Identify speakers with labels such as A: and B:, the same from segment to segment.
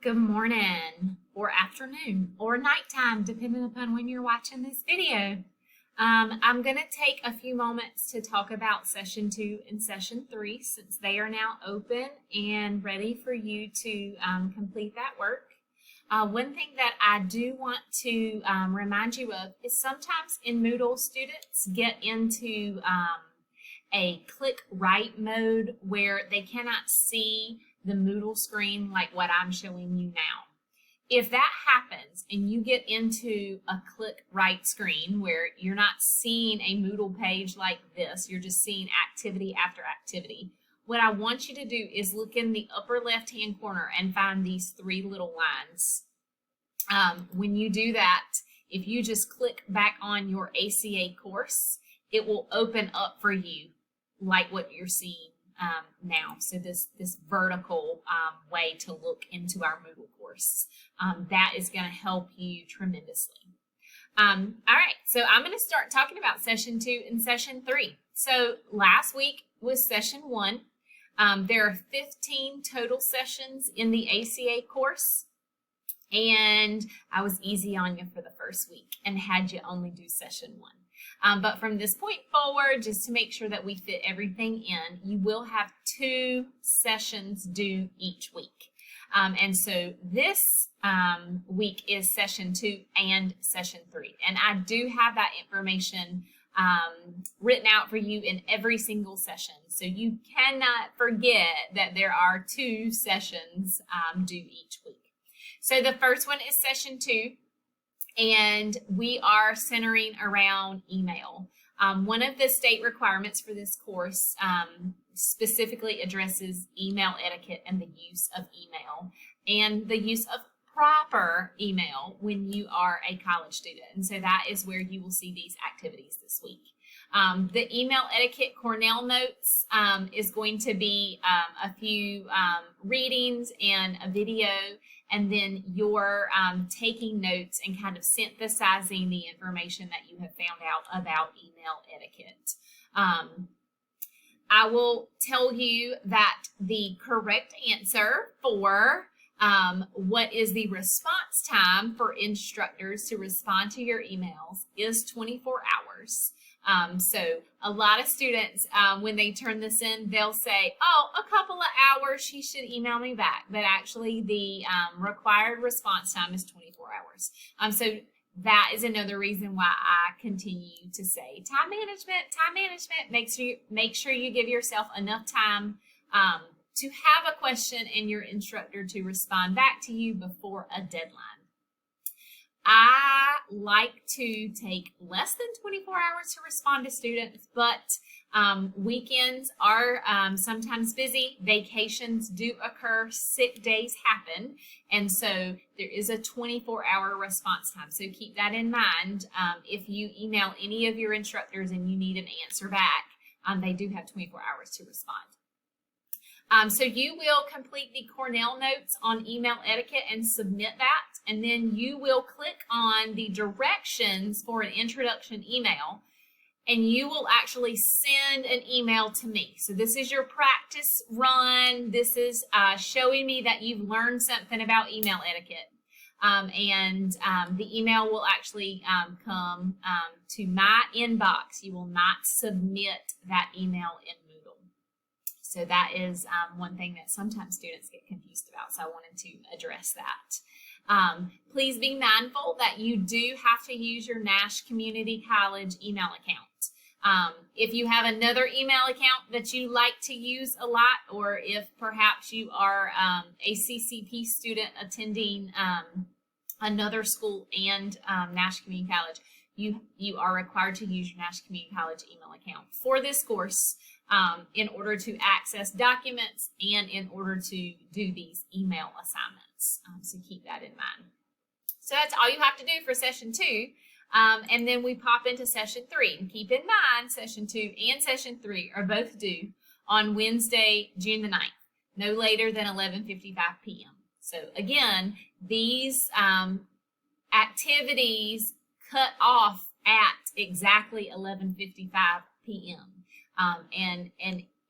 A: Good morning or afternoon or nighttime, depending upon when you're watching this video. I'm going to take a few moments to talk about session 2 and session 3 since they are now open and ready for you to complete that work. One thing that I do want to remind you of is sometimes in Moodle students get into a click right mode where they cannot see the Moodle screen like what I'm showing you now. If that happens and you get into a click right screen where you're not seeing a Moodle page like this, you're just seeing activity after activity, what I want you to do is look in the upper left hand corner and find these 3 little lines. When you do that, if you just click back on your ACA course, it will open up for you like what you're seeing now. So this vertical way to look into our Moodle course. That is going to help you tremendously. All right, so I'm going to start talking about session 2 and session 3. So last week was session 1. There are 15 total sessions in the ACA course. And I was easy on you for the first week and had you only do session 1. But from this point forward, just to make sure that we fit everything in, you will have 2 sessions due each week. And so this week is session 2 and session 3. And I do have that information written out for you in every single session. So you cannot forget that there are 2 sessions due each week. So the first one is session 2. And we are centering around email. One of the state requirements for this course specifically addresses email etiquette and the use of email and the use of proper email when you are a college student. And so that is where you will see these activities this week. The email etiquette Cornell notes is going to be a few readings and a video, and then you're taking notes and kind of synthesizing the information that you have found out about email etiquette. I will tell you that the correct answer for what is the response time for instructors to respond to your emails is 24 hours. So a lot of students, when they turn this in, they'll say, oh, a couple of hours, she should email me back. But actually the required response time is 24 hours. So that is another reason why I continue to say time management. Make sure you give yourself enough time to have a question and your instructor to respond back to you before a deadline. I like to take less than 24 hours to respond to students, but weekends are sometimes busy. Vacations do occur. Sick days happen. And so there is a 24-hour response time. So keep that in mind. If you email any of your instructors and you need an answer back, they do have 24 hours to respond. So you will complete the Cornell notes on email etiquette and submit that, and then you will click on the directions for an introduction email, and you will actually send an email to me. So this is your practice run. This is showing me that you've learned something about email etiquette. The email will actually come to my inbox. You will not submit that email in Moodle. So that is one thing that sometimes students get confused about. So I wanted to address that. Please be mindful that you do have to use your Nash Community College email account. If you have another email account that you like to use a lot, or if perhaps you are a CCP student attending another school and Nash Community College, you are required to use your Nash Community College email account for this course in order to access documents and in order to do these email assignments. So keep that in mind. So that's all you have to do for session 2. And then we pop into session 3. And keep in mind, session 2 and session 3 are both due on Wednesday, June the 9th, no later than 11:55 p.m. So again, these activities cut off at exactly 11:55 p.m. And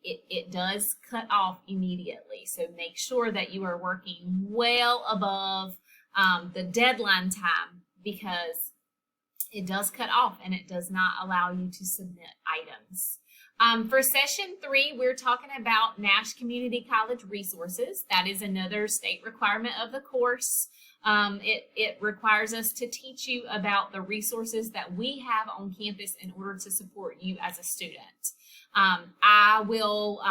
A: it does cut off immediately. So make sure that you are working well above the deadline time, because it does cut off and it does not allow you to submit items. For session 3, we're talking about Nash Community College resources. That is another state requirement of the course. It requires us to teach you about the resources that we have on campus in order to support you as a student. I will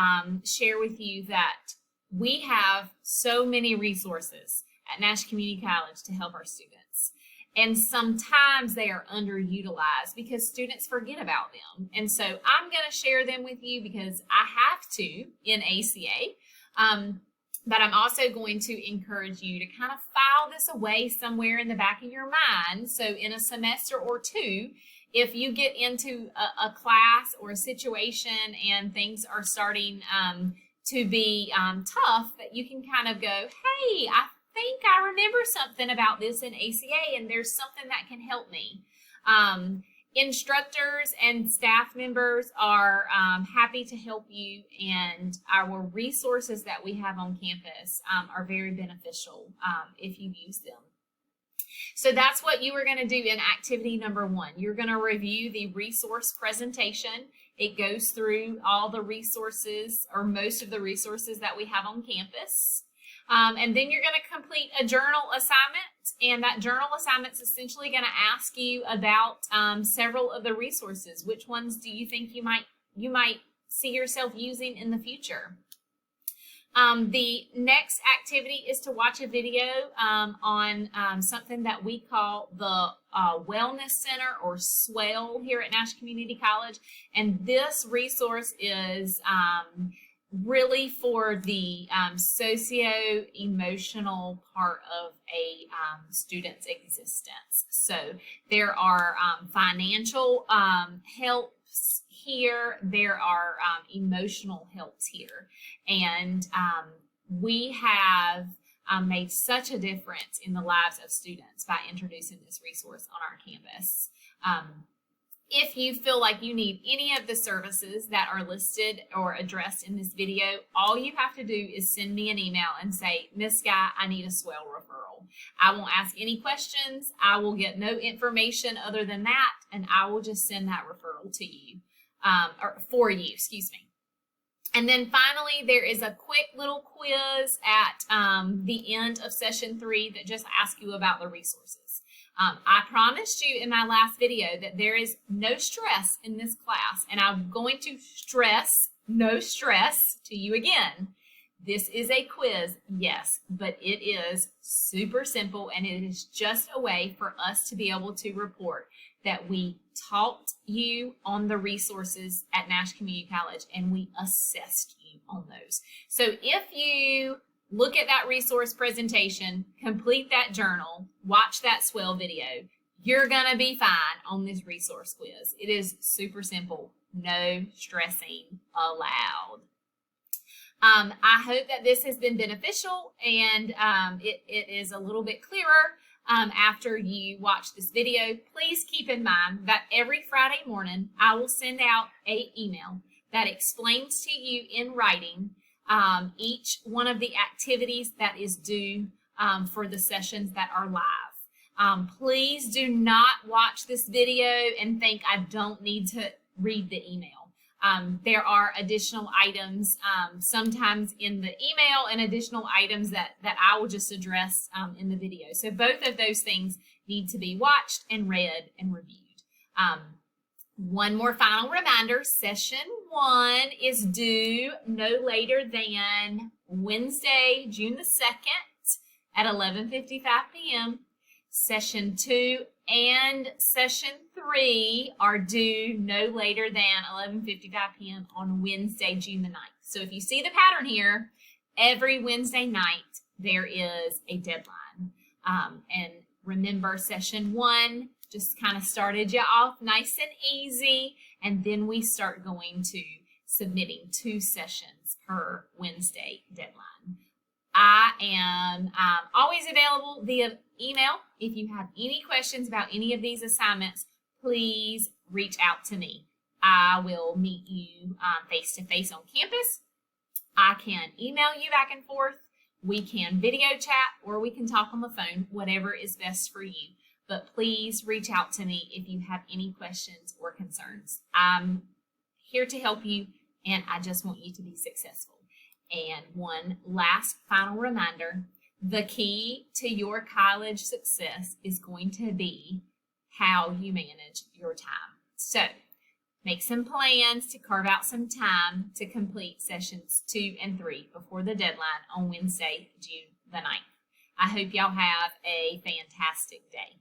A: share with you that we have so many resources at Nash Community College to help our students. And sometimes they are underutilized because students forget about them. And so I'm going to share them with you because I have to in ACA. But I'm also going to encourage you to kind of file this away somewhere in the back of your mind. So in a semester or two, if you get into a class or a situation and things are starting to be tough, that you can kind of go, hey, I think I remember something about this in ACA and there's something that can help me. Instructors and staff members are happy to help you, and our resources that we have on campus are very beneficial if you use them. So that's what you are going to do in activity number 1. You're going to review the resource presentation. It goes through all the resources, or most of the resources that we have on campus. And then you're going to complete a journal assignment, and that journal assignment is essentially going to ask you about several of the resources. Which ones do you think you might see yourself using in the future? The next activity is to watch a video on something that we call the Wellness Center, or SWELL, here at Nash Community College. And this resource is really for the socio-emotional part of a student's existence. So there are financial helps here, there are emotional helps here, and we have made such a difference in the lives of students by introducing this resource on our campus. If you feel like you need any of the services that are listed or addressed in this video, all you have to do is send me an email and say, Miss Guy, I need a SWELL referral. I won't ask any questions. I will get no information other than that, and I will just send that referral to you, or for you, excuse me. And then finally, there is a quick little quiz at the end of session 3 that just asks you about the resources. I promised you in my last video that there is no stress in this class, and I'm going to stress no stress to you again. This is a quiz, yes, but it is super simple, and it is just a way for us to be able to report that we taught you on the resources at Nash Community College and we assessed you on those. So if you look at that resource presentation, complete that journal, watch that SWELL video, you're going to be fine on this resource quiz. It is super simple. No stressing allowed. I hope that this has been beneficial, and it is a little bit clearer after you watch this video. Please keep in mind that every Friday morning I will send out an email that explains to you in writing each one of the activities that is due for the sessions that are live. Please do not watch this video and think I don't need to read the email. There are additional items sometimes in the email, and additional items that I will just address in the video. So both of those things need to be watched and read and reviewed. One more final reminder, session 1 is due no later than Wednesday, June the 2nd at 11:55 p.m. Session 2 and session 3 are due no later than 11:55 p.m. on Wednesday, June the 9th. So if you see the pattern here, every Wednesday night there is a deadline. And remember, session 1 just kind of started you off nice and easy, and then we start going to submitting 2 sessions per Wednesday deadline. I am always available via email. If you have any questions about any of these assignments, please reach out to me. I will meet you face to face on campus. I can email you back and forth. We can video chat, or we can talk on the phone, whatever is best for you. But please reach out to me if you have any questions or concerns. I'm here to help you, and I just want you to be successful. And one last final reminder, the key to your college success is going to be how you manage your time. So make some plans to carve out some time to complete sessions 2 and 3 before the deadline on Wednesday, June the 9th. I hope y'all have a fantastic day.